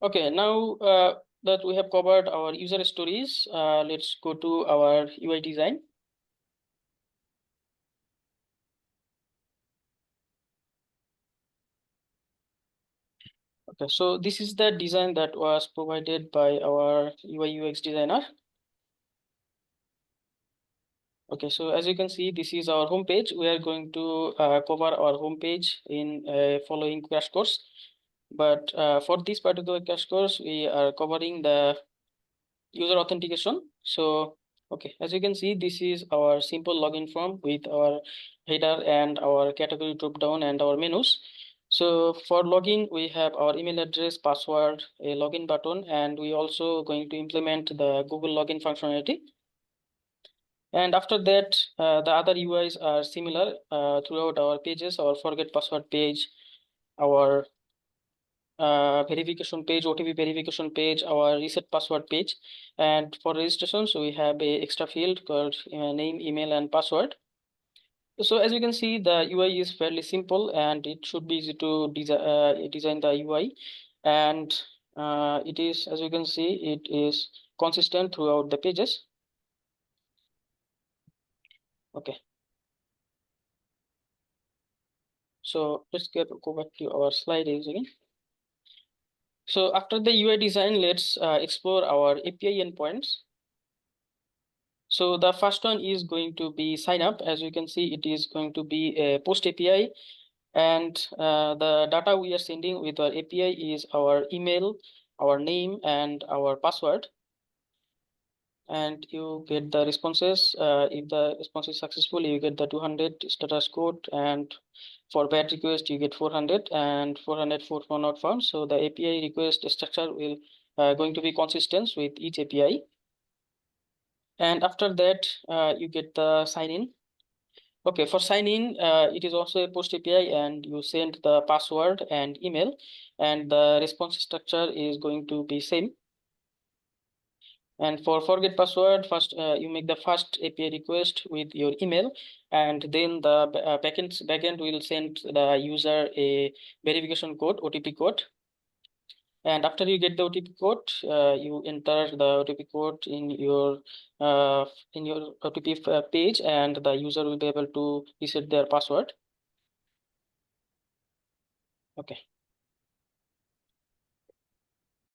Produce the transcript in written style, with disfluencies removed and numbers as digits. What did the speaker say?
Okay, now that we have covered our user stories, let's go to our UI design. Okay, so this is the design that was provided by our UI UX designer. Okay, so as you can see, this is our homepage. We are going to cover our homepage in following crash course. But for this particular crash course, we are covering the user authentication. So, okay, as you can see, this is our simple login form with our header and our category drop down and our menus. So for login, we have our email address, password, a login button, and we also going to implement the Google login functionality. And after that, the other UIs are similar throughout our pages, our forget password page, our verification page, OTP verification page, our reset password page. And for registrations, we have a extra field called name, email, and password. So as you can see, the UI is fairly simple and it should be easy to design the UI. And it is, as you can see, it is consistent throughout the pages. Okay. So let's go back to our slides again. So after the UI design, let's explore our API endpoints. So the first one is going to be sign up. As you can see, it is going to be a post API. And the data we are sending with our API is our email, our name, and our password. And you get the responses. If the response is successful, you get the 200 status code. And for bad request, you get 400 and 400 for not found. So the API request structure will going to be consistent with each API. And after that, you get the sign in. Okay, for sign in, it is also a post API and you send the password and email and the response structure is going to be same. And for forget password, first you make the first API request with your email and then the backend will send the user a verification code, OTP code. And after you get the OTP code, you enter the OTP code in your OTP page, and the user will be able to reset their password. Okay.